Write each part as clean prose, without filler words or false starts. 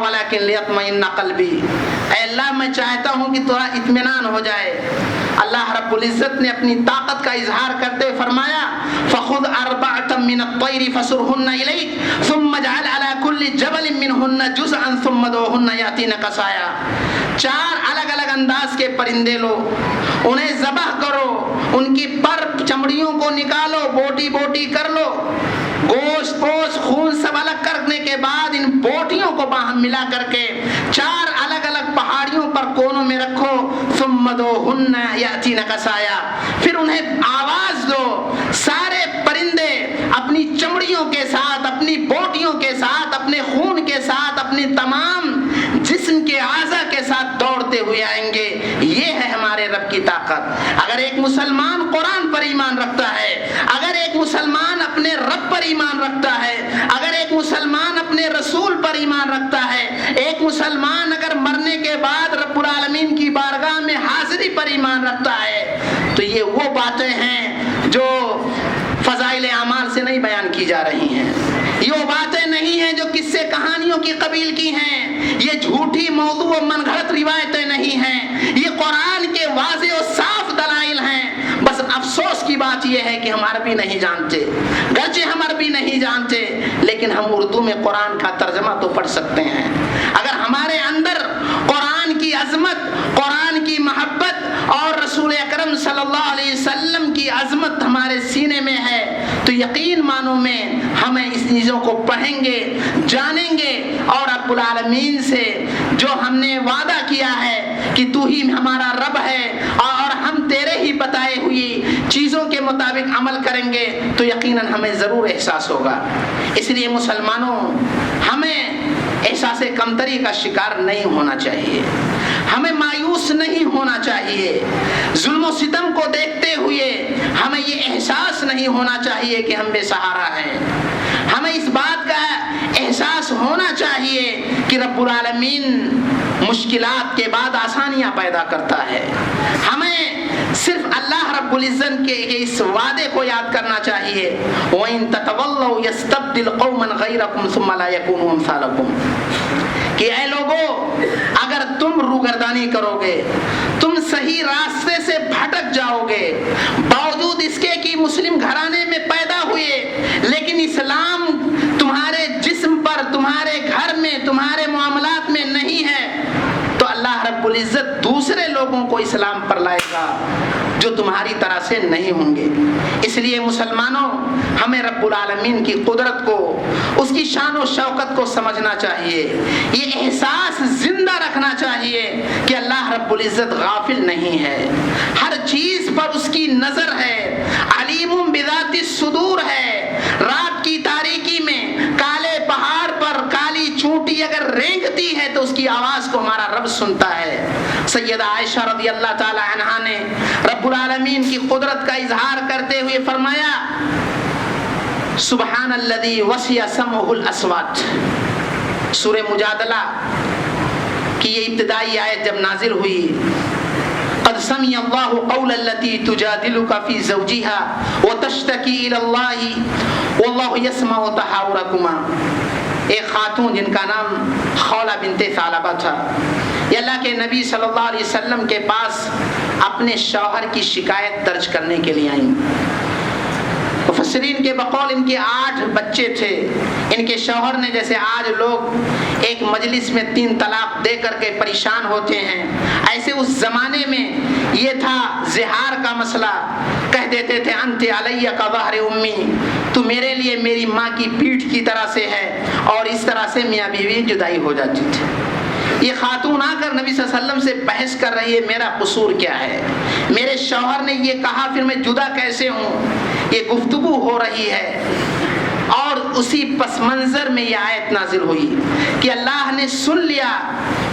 वलाकिन लियत्मइन्ना क़ल्बी, ऐ अल्लाह मैं चाहता हूँ कि थोड़ा इत्मीनान हो जाए। अल्लाह रब्बुल इज़्ज़त ने अपनी ताकत का इजहार करते हुए फरमाया फ़ख़ुज़ अर्बअतम मिनत-तैरि फ़सुरहुन्ना इलैक सुम्मा जअल अला कुल्ली जबलिन मिनहुन्ना जुज़अन सुम्मा दुहुन्ना यातीनका साया। 4 अलग अलग अंदाज के परिंदे लो, उन्हें ज़बह करो, उनकी पर चमड़ियों को निकालो, बोटी बोटी कर लो, गोश्त पोश खून सब अलग करने के बाद इन बोटियों को बाहम मिला करके 4 अलग अलग पहाड़ियों पर कोनों में रखो। सुम्मा दुहुन्ना यातीनका साया, फिर उन्हें आवाज दो। सारे परिंदे अपनी चमड़ियों के साथ, अपनी बोटियों के साथ, अपने खून के साथ, अपनी तमाम जिस्म के आज़ा के साथ दौड़ते हुए आएंगे। ये है हमारे रब की ताकत। अगर एक मुसलमान कुरान पर ईमान रखता है, अगर एक मुसलमान अपने रब पर ईमान रखता है, अगर एक मुसलमान अपने रसूल पर ईमान रखता है, एक मुसलमान अगर मरने के बाद रब्बुल आलमीन की बारगाह में हाजिरी पर ईमान रखता है, तो ये वो बातें हैं जो फज़ाइल आमाल से नहीं बयान की जा रही हैं। ये वो बातें नहीं हैं जो किस्से कहानियों की कबील की हैं। ये झूठी मौजू और मनगढ़ंत रिवायतें नहीं हैं। ये कुरान के वाज़ेह और साफ दलाइल हैं। बस अफसोस की बात यह है कि हम अरबी नहीं जानते। गर्चे हम अरबी नहीं जानते, लेकिन हम उर्दू में कुरान का तर्जमा तो पढ़ सकते हैं। अगर हमारे अंदर कुरान की अजमत, कुरान की मोहब्बत और रसूल अकरम सल्लल्लाहु अलैहि वसल्लम की अजमत हमारे सीने में है, तो यकीन मानो में हमें इस चीज़ों को पढ़ेंगे, जानेंगे और रब्बुल आलमीन से जो हमने वादा किया है कि तू ही हमारा रब है और हम तेरे ही बताए हुई चीज़ों के मुताबिक अमल करेंगे, तो यकीनन हमें ज़रूर एहसास होगा। इसलिए मुसलमानों, हमें एहसास कमतरी का शिकार नहीं होना चाहिए, हमें मायूस नहीं होना चाहिए। जुल्म सितम को देखते हुए हमें ये एहसास नहीं होना चाहिए कि हम बेसहारा हैं। हमें इस बात का एहसास होना चाहिए कि रब्बुल आलमीन मुश्किलात के बाद आसानियां पैदा करता है। हमें सिर्फ अल्लाह रब्बुल इज़्ज़त के इस वादे को याद करना चाहिए, व इन ततवल्लौ यस्तब्दिल कौमन गैरकुम सुम्मा ला यकूनु अम्सालकुम, कि ऐ लोगों, अगर तुम रूगर्दानी करोगे, तुम सही रास्ते से भटक जाओगे, बावजूद इसके कि मुस्लिम घराने में पैदा हुए, लेकिन इस्लाम तुम्हारे जिस्म पर, तुम्हारे घर में, तुम्हारे मामलात में नहीं है, तो अल्लाह रब्बुल इज़्ज़त दूसरे लोगों को इस्लाम पर लाएगा जो तुम्हारी तरह से नहीं होंगे। इसलिए मुसलमानों, हमें रब्बुल आलमीन की कुदरत को, उसकी शान और शौकत को समझना चाहिए। ये एहसास जिंदा रखना चाहिए कि अल्लाह रब्बुल इज़्ज़त गाफिल नहीं है, हर चीज पर उसकी नजर है, अलीमुम बिज़ाति सुदूर है। रात की तारीकी में काले पहाड़ पर काली चूंटी अगर रेंगती है तो उसकी आवाज को हमारा रब सुनता है। सैयदा आयशा रज़ियल्लाहु ताला अन्हा ने रब्बुल आलमीन की कुदरत का इजहार करते हुए फरमाया, सुब्हानल्लज़ी वसिअ समहुल अस्वात। सूरह मुजादला की ये इब्तिदाई आयत जब नाजिल हुई, क़द समिअल्लाहु क़ौलल्लती तुजादिलुका फ़ी ज़ौजिहा व तश्तकी इलल्लाहि वल्लाहु यस्मअु तहावुरकुमा। एक खातून जिनका नाम खौला बिनते सालबा था, अल्लाह के नबी सल्लल्लाहु अलैहि वसल्लम के पास अपने शौहर की शिकायत दर्ज करने के लिए आईं। मुफस्सिरीन के बकौल इनके 8 बच्चे थे। इनके शौहर ने, जैसे आज लोग एक मजलिस में 3 तलाक दे करके परेशान होते हैं, ऐसे उस जमाने में ये था ज़िहार का मसला। कह देते थे अंते अलैया का ज़हरे उम्मी, तू मेरे लिए मेरी माँ की पीठ की तरह से है, और इस तरह से मियाँ बीवी जुदाई हो जाती थी। ये खातून आकर नबी सल्लल्लाहु अलैहि वसल्लम से बहस कर रही है, मेरा कसूर क्या है, मेरे शौहर ने ये कहा, फिर मैं जुदा कैसे हूँ। ये गुफ्तगू हो रही है और उसी पस मंजर में ये आयत नाजिल हुई कि अल्लाह ने सुन लिया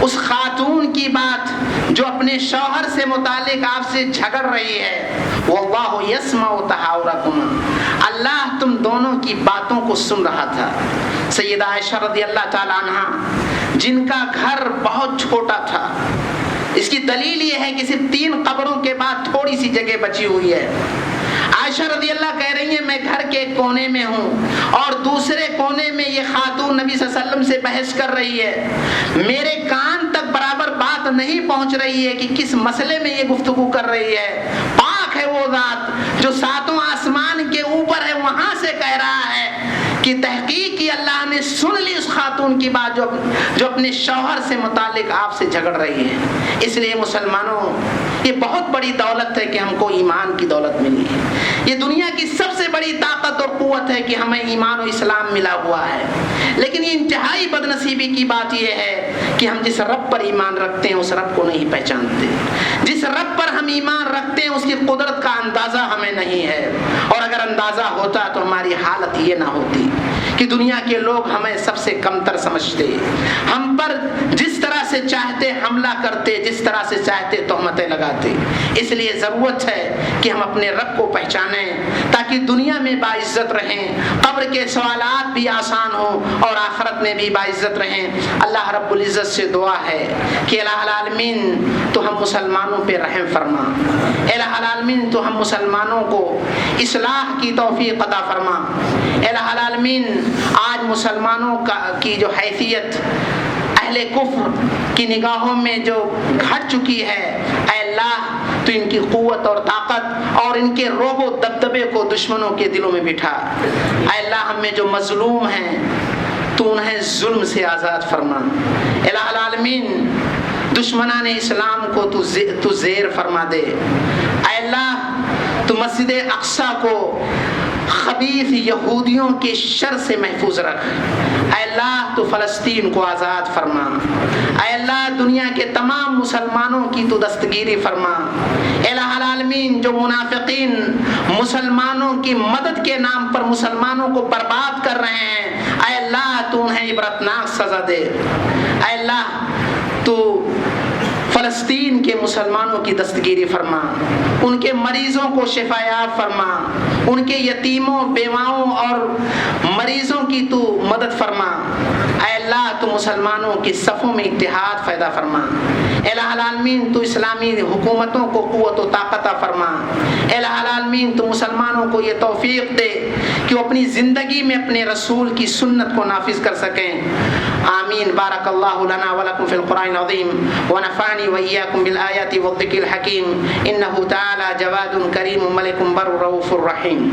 उस खातून की बात जो अपने शौहर से मुतालिक आपसे झगड़ रही है। वल्लाहु यस्मअु तहावुरकुम, अल्लाह तुम दोनों की बातों को सुन रहा था। सैयदा आयशा रज़ियल्लाहु ताला अन्हा, जिनका घर बहुत छोटा था, इसकी दलील ये है कि सिर्फ 3 कब्रों के बाद थोड़ी सी जगह बची हुई है। عائشہ رضی اللہ کہہ رہی ہیں میں گھر کے ایک کونے میں ہوں اور دوسرے کونے میں یہ خاتون نبی صلی اللہ علیہ وسلم سے بحث کر رہی ہے، میرے کان تک برابر بات نہیں پہنچ رہی ہے کہ کس مسئلے میں یہ گفتگو کر رہی ہے۔ پاک ہے وہ ذات جو ساتوں آسمان کے اوپر ہے، وہاں سے کہہ رہا ہے کہ تحقیق کی اللہ نے سن لی اس خاتون کی بات جو اپنے شوہر سے متعلق آپ سے جھگڑ رہی ہے۔ اس لیے مسلمانوں، یہ بہت بڑی دولت ہے کہ ہم کو ایمان کی دولت ملی ہے۔ یہ دنیا کی سب سے بڑی طاقت اور قوت ہے کہ ہمیں ایمان و اسلام ملا ہوا ہے، لیکن یہ انتہائی بدنصیبی کی بات یہ ہے کہ ہم جس رب پر ایمان رکھتے ہیں اس رب کو نہیں پہچانتے۔ جس رب پر ہم ایمان رکھتے ہیں اس کی قدرت کا اندازہ ہمیں نہیں ہے، اور اگر اندازہ ہوتا تو ہماری حالت یہ نہ ہوتی کہ دنیا کے لوگ ہمیں سب سے کمتر سمجھتے، ہم پر جس طرح سے چاہتے حملہ کرتے، جس طرح سے چاہتے تہمتیں لگاتے۔ اس لیے ضرورت ہے کہ ہم اپنے رب کو پہچانیں تاکہ دنیا میں باعزت رہیں، قبر کے سوالات بھی آسان ہوں اور آخرت میں بھی باعزت رہیں۔ اللہ رب العزت سے دعا ہے کہ الہ العالمین تو ہم مسلمانوں پہ رحم فرما، الہ العالمین تو ہم مسلمانوں کو اصلاح کی توفیق عطا فرما۔ الہ العالمین آج مسلمانوں کی جو حیثیت اہل کفر کی نگاہوں میں جو گھٹ چکی ہے، اے اللہ تو ان کی قوت اور طاقت اور ان کے رعب و دبدبے کو دشمنوں کے دلوں میں بٹھا۔ اے اللہ ہم میں جو مظلوم ہیں تو انہیں ظلم سے آزاد فرما۔ الہ العالمین دشمنان اسلام کو تو زیر فرما دے۔ اے اللہ تو مسجد اقصی کو خبیث یہودیوں کے شر سے محفوظ رکھ۔ اے اللہ تو فلسطین کو آزاد فرما۔ اے اللہ دنیا کے تمام مسلمانوں کی تو دستگیری فرما۔ الہ العالمین جو منافقین مسلمانوں کی مدد کے نام پر مسلمانوں کو برباد کر رہے ہیں، اے اللہ تو انہیں عبرتناک سزا دے۔ اے اللہ تو فلسطین کے مسلمانوں کی دستگیری فرما، ان کے مریضوں کو شفا یاب فرما، ان کے یتیموں، بیواؤں اور مریضوں کی تو مدد فرما۔ اے اللہ تو مسلمانوں کی صفوں میں اتحاد پیدا فرما۔ الہ العالمین تو اسلامی حکومتوں کو قوت و طاقت فرما۔ الہ العالمین تو مسلمانوں کو یہ توفیق دے کہ وہ اپنی زندگی میں اپنے رسول کی سنت کو نافذ کر سکیں۔ آمین۔ بارک اللہ لنا ولکم فی القرآن العظیم ونفعنی وإياكم بالآیات والذکر الحکیم، انہ تعالی جواد کریم ملک بر رؤوف رحیم۔